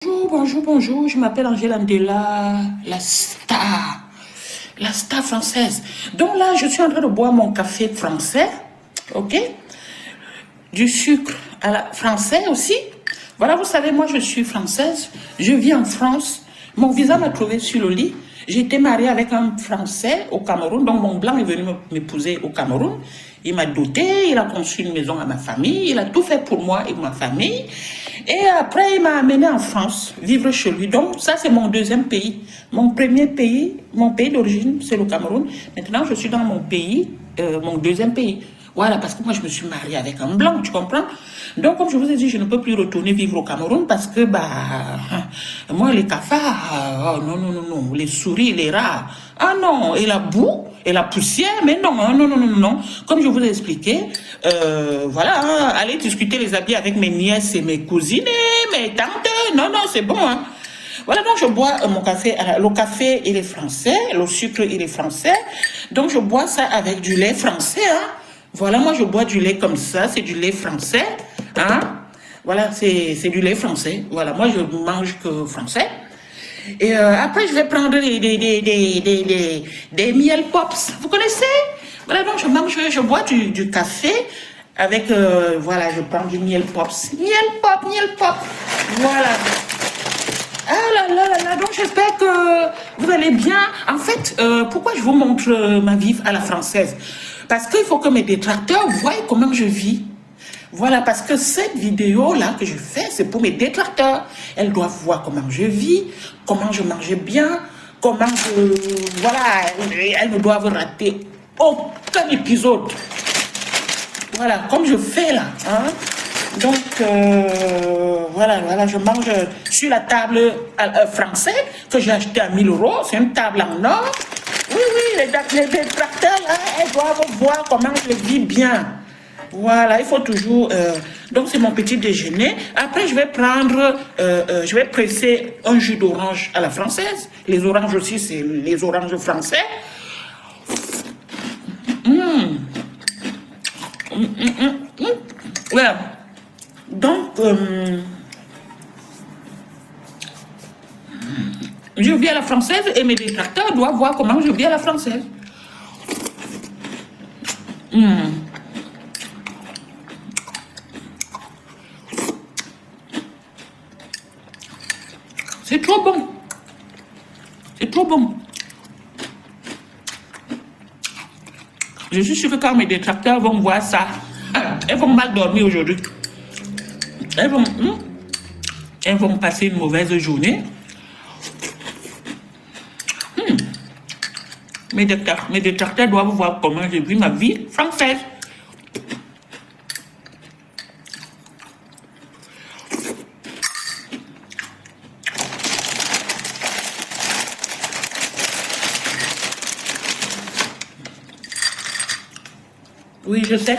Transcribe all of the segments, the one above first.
Bonjour, bonjour, bonjour. Je m'appelle Angela Ndela, la star française. Donc là, je suis en train de boire mon café français, ok? Du sucre à la français aussi. Voilà, vous savez, moi je suis française, je vis en France. Mon visa m'a trouvé sur le lit. J'ai été mariée avec un Français au Cameroun, donc mon blanc est venu m'épouser au Cameroun. Il m'a doté, il a conçu une maison à ma famille, il a tout fait pour moi et ma famille. Et après, il m'a amené en France, vivre chez lui. Donc ça, c'est mon deuxième pays. Mon premier pays, mon pays d'origine, c'est le Cameroun. Maintenant, je suis dans mon pays, mon deuxième pays. Voilà, parce que moi, je me suis mariée avec un blanc, tu comprends? Donc, comme je vous ai dit, je ne peux plus retourner vivre au Cameroun parce que, moi, les cafards, oh, non, non, non, non, les souris, les rats, ah non, et la boue, et la poussière, mais non, hein, non, non, non, non. Comme je vous ai expliqué, voilà, hein, aller discuter les habits avec mes nièces et mes cousines, mes tantes, non, non, c'est bon, hein. Voilà, donc je bois mon café. Le café, il est français, le sucre, il est français. Donc je bois ça avec du lait français, hein. Voilà, moi je bois du lait comme ça, c'est du lait français, hein. Voilà, c'est du lait français. Voilà, moi je mange que français. Et après, je vais prendre des miel pops. Vous connaissez? Voilà, donc je bois du café avec, voilà, je prends du miel pops. Miel pop. Voilà. Ah là là là là, donc j'espère que vous allez bien. En fait, pourquoi je vous montre ma vie à la française? Parce qu'il faut que mes détracteurs voient comment je vis. Voilà, parce que cette vidéo-là que je fais, c'est pour mes détracteurs. Elles doivent voir comment je vis, comment je mange bien, comment je... Voilà, elles ne doivent rater aucun épisode. Voilà, comme je fais là, hein. Donc, voilà, je mange sur la table française que j'ai acheté à 1000 euros. C'est une table en or. Oui, les détracteurs, là, elles doivent voir comment je vis bien. Voilà, il faut toujours... donc, c'est mon petit déjeuner. Après, je vais prendre... je vais presser un jus d'orange à la française. Les oranges aussi, c'est les oranges français. Voilà. Donc, je vis à la française et mes détracteurs doivent voir comment je vis à la française. C'est trop bon. C'est trop bon. Je suis sûre que quand mes détracteurs vont voir ça, elles vont mal dormir aujourd'hui. Elles vont passer une mauvaise journée. Mes détracteurs doivent voir comment je vis ma vie française. Oui, je sais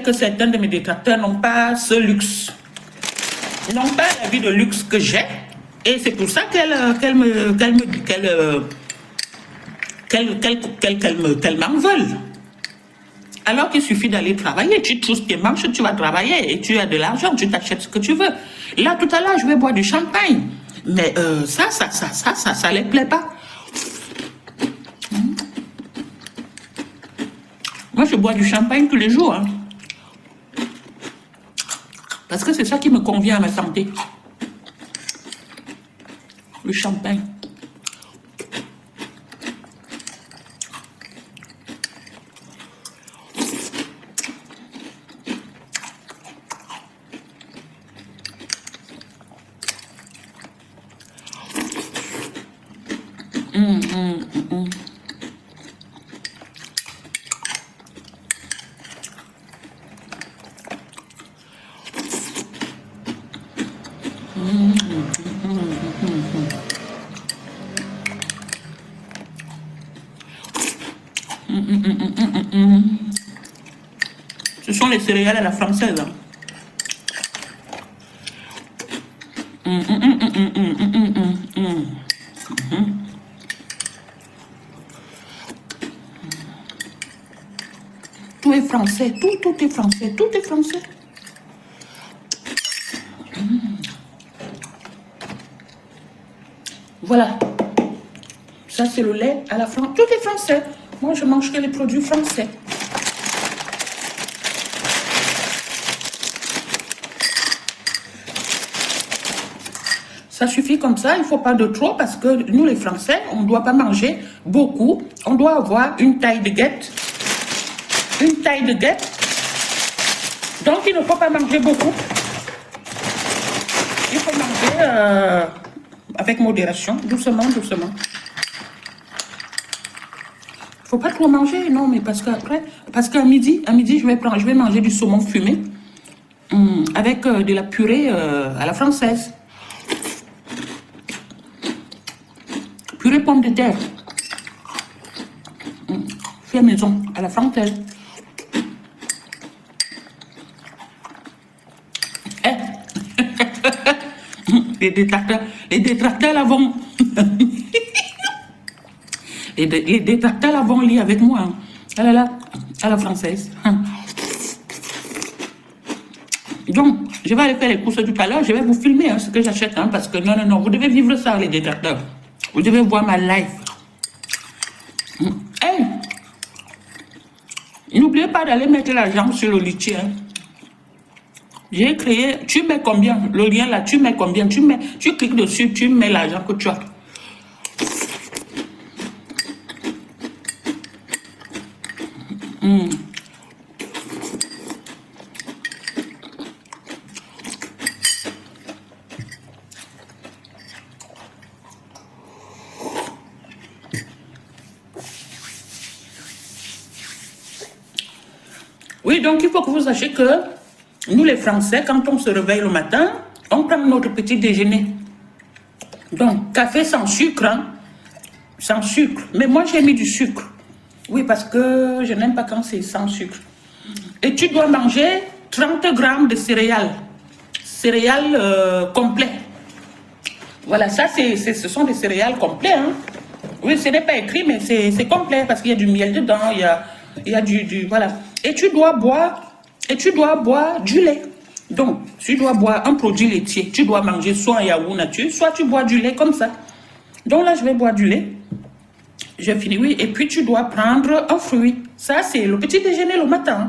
que certains de mes détracteurs n'ont pas ce luxe. Ils n'ont pas la vie de luxe que j'ai. Et c'est pour ça qu'elles m'en veulent. Alors qu'il suffit d'aller travailler. Tu trousses tes manches, tu vas travailler et tu as de l'argent, tu t'achètes ce que tu veux. Là, tout à l'heure, je vais boire du champagne. Mais ça les plaît pas. Moi, je bois du champagne tous les jours. Hein. Parce que c'est ça qui me convient à ma santé. Le champagne. Ce sont les céréales à la française. Hein. Tout est français, tout est français, tout est français. Voilà. Ça, c'est le lait à la française. Tout est français. Moi, je mange que les produits français. Ça suffit comme ça, il ne faut pas de trop parce que nous, les Français, on ne doit pas manger beaucoup. On doit avoir une taille de guette. Une taille de guette. Donc, il ne faut pas manger beaucoup. Il faut manger avec modération, doucement, doucement. Il ne faut pas trop manger, non, mais parce qu'à midi, je vais manger du saumon fumé avec de la purée à la française. Purée pomme de terre. Fait maison à la française. Les détracteurs là vont... les détracteurs là vont lire avec moi. Hein. Ah là là, à la française. Hein. Donc, je vais aller faire les courses tout à l'heure. Je vais vous filmer hein, ce que j'achète. Hein, parce que non, non, non, vous devez vivre ça, les détracteurs. Vous devez voir ma life. Hey! N'oubliez pas d'aller mettre l'argent sur le litier. Hein. J'ai créé, tu mets combien? Le lien là, tu mets combien? Tu cliques dessus, tu mets l'argent que tu as. Oui, donc il faut que vous sachiez que nous les Français, quand on se réveille le matin, on prend notre petit déjeuner. Donc, café sans sucre, hein? Sans sucre. Mais moi, j'ai mis du sucre. Oui, parce que je n'aime pas quand c'est sans sucre. Et tu dois manger 30 grammes de céréales. Céréales complets. Voilà, ça, ce sont des céréales complets. Hein? Oui, ce n'est pas écrit, mais c'est complet parce qu'il y a du miel dedans, il y a du... Voilà. Et tu dois boire du lait. Donc, tu dois boire un produit laitier. Tu dois manger soit un yaourt nature, soit tu bois du lait comme ça. Donc là, je vais boire du lait. J'ai fini, oui. Et puis, tu dois prendre un fruit. Ça, c'est le petit déjeuner le matin.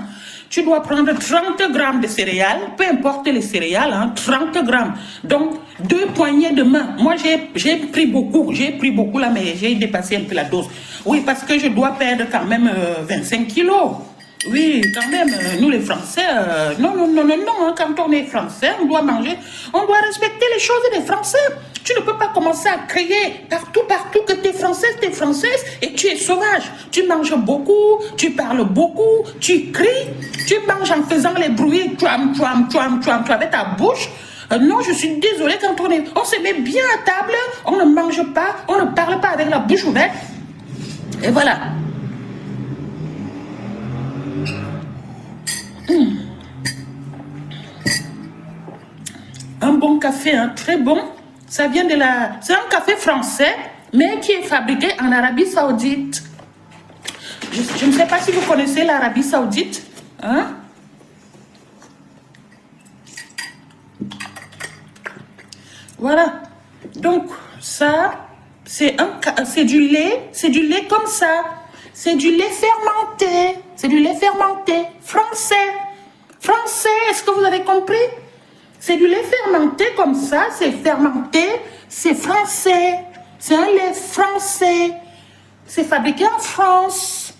Tu dois prendre 30 grammes de céréales, peu importe les céréales, hein, 30 grammes. Donc, 2 poignées de main. Moi, j'ai pris beaucoup là, mais j'ai dépassé un peu la dose. Oui, parce que je dois perdre quand même 25 kilos. Oui, quand même, nous les Français, non, hein, quand on est Français, on doit manger, on doit respecter les choses des Français. Tu ne peux pas commencer à crier partout que tu es française et tu es sauvage. Tu manges beaucoup, tu parles beaucoup, tu cries, tu manges en faisant les bruits, tuam, avec ta bouche. Non, je suis désolée, quand on se met bien à table, on ne mange pas, on ne parle pas avec la bouche ouverte. Et voilà. Un bon café, hein, très bon. Ça vient de la... C'est un café français, mais qui est fabriqué en Arabie Saoudite. Je ne sais pas si vous connaissez l'Arabie Saoudite. Hein? Voilà. Donc, ça, c'est du lait comme ça. C'est du lait fermenté. C'est du lait fermenté. Français. Français, est-ce que vous avez compris? C'est du lait fermenté comme ça. C'est fermenté. C'est français. C'est un lait français. C'est fabriqué en France.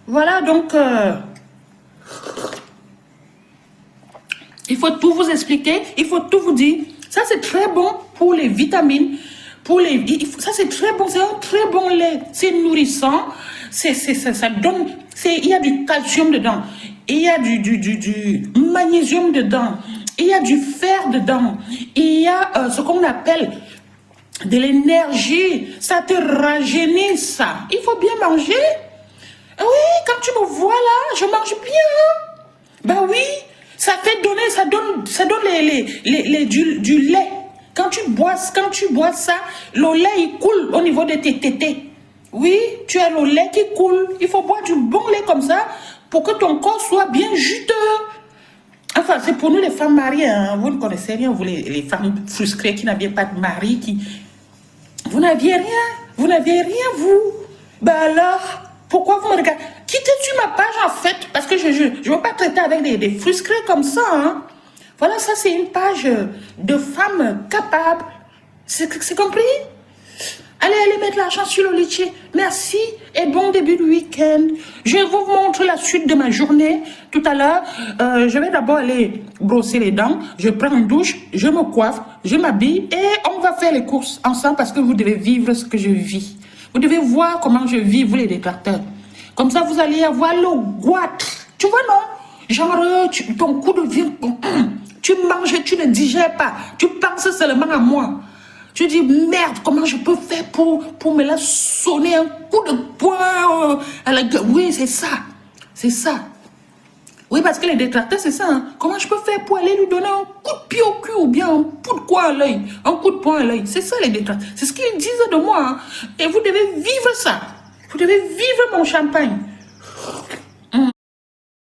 Voilà, donc... il faut tout vous expliquer. Il faut tout vous dire. Ça, c'est très bon pour les vitamines. Ça, c'est très bon. C'est un très bon lait. C'est nourrissant. Ça donne... Il y a du calcium dedans. Il y a du magnésium dedans. Il y a du fer dedans. Il y a ce qu'on appelle de l'énergie. Ça te rajeunit, ça. Il faut bien manger. Oui, quand tu me vois là, je mange bien. Ben oui, ça donne du lait. Quand tu bois ça, le lait, il coule au niveau de tes tétés. Oui, tu as le lait qui coule. Il faut boire du bon lait comme ça pour que ton corps soit bien juteux. Enfin, c'est pour nous les femmes mariées. Hein. Vous ne connaissez rien, vous les femmes frustrées qui n'avaient pas de mari. Vous n'aviez rien, vous. Ben alors, pourquoi vous me regardez? Quittez-tu ma page en fait, parce que je ne veux pas traiter avec des frustrés comme ça. Hein. Voilà, ça c'est une page de femmes capables. C'est compris? Allez mettre l'argent sur le litchi. Merci et bon début de week-end. Je vous montre la suite de ma journée. Tout à l'heure, je vais d'abord aller brosser les dents. Je prends une douche, je me coiffe, je m'habille et on va faire les courses ensemble parce que vous devez vivre ce que je vis. Vous devez voir comment je vis, vous les détracteurs. Comme ça, vous allez avoir le goût. Tu vois, non? Genre, ton coup de vie, tu manges, tu ne digères pas. Tu penses seulement à moi. Tu dis, merde, comment je peux faire pour me la sonner un coup de poing à la gueule? Oui, c'est ça. C'est ça. Oui, parce que les détracteurs, c'est ça. Hein. Comment je peux faire pour aller lui donner un coup de pied au cul ou bien un coup de quoi à l'œil? Un coup de poing à l'œil. C'est ça, les détracteurs. C'est ce qu'ils disent de moi. Hein. Et vous devez vivre ça. Vous devez vivre mon champagne.